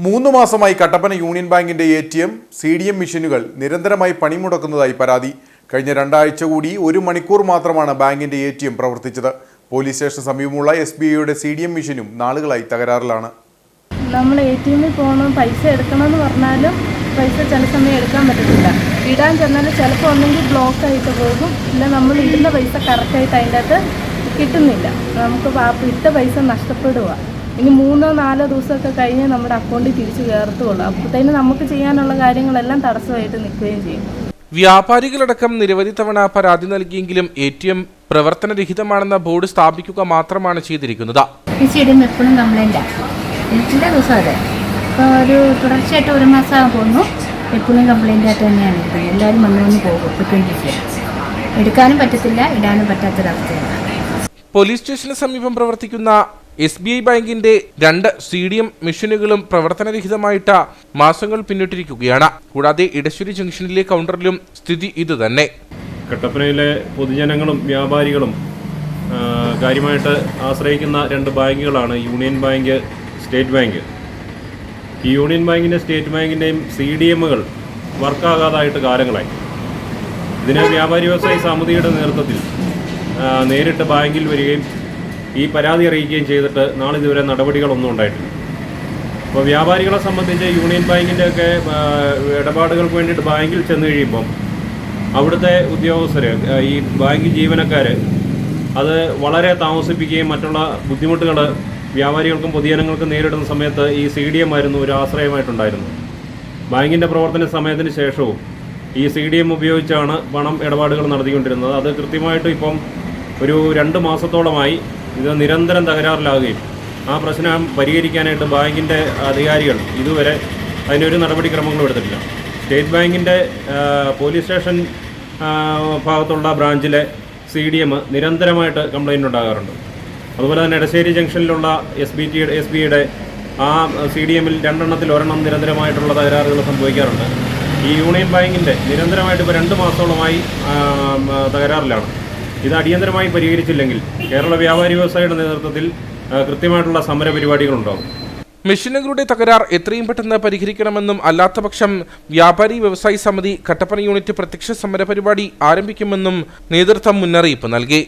3 മാസമായി കട്ടപ്പന യൂണിയൻ ബാങ്കിന്റെ ATM, CDM മെഷീനുകൾ നിരന്തരമായി പണിമുടക്കുന്നതായി പരാതി. കഴിഞ്ഞ 2 ആഴ്ച കൂടി 1 മണിക്കൂർ മാത്രമാണ് ബാങ്കിന്റെ ATM പ്രവർത്തിച്ചത്. പോലീസ് സ്റ്റേഷൻ സമീപമുള്ള SBIയുടെ CDM മെഷീനും നാളുകളായി തകരാറിലാണ്. നമ്മൾ ATMിൽ പോകണം, പൈസ എടുക്കണമെന്ന് പറഞ്ഞാലും പൈസ ചില സമയം എടുക്കാൻ പറ്റത്തില്ല. ഇടാൻ ചെന്നാൽ ചിലപ്പോൾ ഒന്നെങ്കിൽ ബ്ലോക്ക് ആയിട്ട് പോകും, ഇല്ല നമ്മൾ ഇടുന്ന പൈസ കറക്റ്റായിട്ട് അതിൻ്റെ അകത്ത് കിട്ടുന്നില്ല. നമുക്ക് ഇട്ട പൈസ നഷ്ടപ്പെടുക. ഇനി 3-4 ദിവസമൊക്കെ കഴിഞ്ഞ് നമ്മുടെ അക്കൗണ്ടിൽ തിരിച്ചു കയറത്തുള്ളൂ. അപ്പോഴത്തേന് നമുക്ക് ചെയ്യാനുള്ള കാര്യങ്ങളെല്ലാം തടസ്സമായിട്ട് നിൽക്കുകയും ചെയ്യും. വ്യാപാരികളടക്കം നിരവധി തവണ പരാതി നൽകിയെങ്കിലും ATM പ്രവർത്തനരഹിതമാണെന്ന ബോർഡ് സ്ഥാപിക്കുക മാത്രമാണ് ചെയ്തിരിക്കുന്നത്. എപ്പോഴും കംപ്ലൈൻറ്റാണ്, എല്ലാ ദിവസവും അതെ. ഇപ്പോൾ ഒരു തുടർച്ചയായിട്ട് 1 മാസം പോകുന്നു, എപ്പോഴും കംപ്ലൈൻ്റ് ആയിട്ട് തന്നെയാണ് ഇരിക്കുന്നത്. എല്ലാവരും വന്നു പോകും. എടുക്കാനും പറ്റത്തില്ല, ഇടാനും പറ്റാത്തൊരവസ്ഥയാണ്. പോലീസ് സ്റ്റേഷന് സമീപം പ്രവർത്തിക്കുന്ന SBI ബാങ്കിന്റെ 2 CDM മെഷീനുകളും പ്രവർത്തനരഹിതമായിട്ട് മാസങ്ങൾ പിന്നിട്ടിരിക്കുകയാണ്. കൂടാതെ ഇടശ്ശേരി ജംഗ്ഷനിലെ കൗണ്ടറിലും സ്ഥിതി ഇതുതന്നെ. കട്ടപ്പനയിലെ പൊതുജനങ്ങളും വ്യാപാരികളും കാര്യമായിട്ട് ആശ്രയിക്കുന്ന 2 ബാങ്കുകളാണ് യൂണിയൻ ബാങ്ക്, സ്റ്റേറ്റ് ബാങ്ക്. ഈ യൂണിയൻ ബാങ്കിൻ്റെ സ്റ്റേറ്റ് ബാങ്കിൻ്റെയും CDMകൾ വർക്കാകാതായിട്ട് കാലങ്ങളായി. ഇതിന് വ്യാപാരി വ്യവസായ സമിതിയുടെ നേതൃത്വത്തിൽ നേരിട്ട് ബാങ്കിൽ വരികയും ഈ പരാതി അറിയിക്കുകയും ചെയ്തിട്ട് നാളിതുവരെ നടപടികളൊന്നും ഉണ്ടായിട്ടില്ല. അപ്പോൾ വ്യാപാരികളെ സംബന്ധിച്ച് യൂണിയൻ ബാങ്കിൻ്റെയൊക്കെ ഇടപാടുകൾക്ക് വേണ്ടിയിട്ട് ബാങ്കിൽ ചെന്ന് കഴിയുമ്പം അവിടുത്തെ ഉദ്യോഗസ്ഥർ, ഈ ബാങ്ക് ജീവനക്കാർ അത് വളരെ താമസിപ്പിക്കുകയും മറ്റുള്ള ബുദ്ധിമുട്ടുകൾ വ്യാപാരികൾക്കും പൊതുജനങ്ങൾക്കും നേരിടുന്ന സമയത്ത് ഈ CDM ആയിരുന്നു ഒരു ആശ്രയമായിട്ടുണ്ടായിരുന്നു. ബാങ്കിൻ്റെ പ്രവർത്തന സമയത്തിന് ശേഷവും ഈ CDM ഉപയോഗിച്ചാണ് പണം ഇടപാടുകൾ നടത്തിക്കൊണ്ടിരുന്നത്. അത് കൃത്യമായിട്ടും ഇപ്പം ഒരു 2 മാസത്തോളമായി ഇത് നിരന്തരം തകരാറിലാകുകയും ആ പ്രശ്നം പരിഹരിക്കാനായിട്ട് ബാങ്കിൻ്റെ അധികാരികൾ ഇതുവരെ അതിനൊരു നടപടിക്രമങ്ങളും എടുത്തിട്ടില്ല. സ്റ്റേറ്റ് ബാങ്കിൻ്റെ പോലീസ് സ്റ്റേഷൻ ഭാഗത്തുള്ള ബ്രാഞ്ചിലെ CDM നിരന്തരമായിട്ട് കംപ്ലൈൻ്റ് ഉണ്ടാകാറുണ്ട്. അതുപോലെ തന്നെ ഇടശ്ശേരി ജംഗ്ഷനിലുള്ള SBIയുടെ ആ CDMൽ 2 എണ്ണത്തിൽ 1 എണ്ണം നിരന്തരമായിട്ടുള്ള തകരാറുകൾ സംഭവിക്കാറുണ്ട്. ഈ യൂണിയൻ ബാങ്കിൻ്റെ നിരന്തരമായിട്ട് ഇപ്പോൾ 2 മാസത്തോളമായി തകരാറിലാണ്. ഇത് അടിയന്തരമായി പരിഹരിച്ചില്ലെങ്കിൽ കേരള വ്യാപാരി വ്യവസായിയുടെ നേതൃത്വത്തിൽ കൃത്യമായിട്ടുള്ള സമര പരിപാടികളുണ്ടാകും. മെഷീനുകളുടെ തകരാർ എത്രയും പെട്ടെന്ന് പരിഹരിക്കണമെന്നും അല്ലാത്തപക്ഷം വ്യാപാരി വ്യവസായി സമിതി കട്ടപ്പന യൂണിറ്റ് പ്രത്യക്ഷ സമര പരിപാടി ആരംഭിക്കുമെന്നും നേതൃത്വം മുന്നറിയിപ്പ് നൽകി.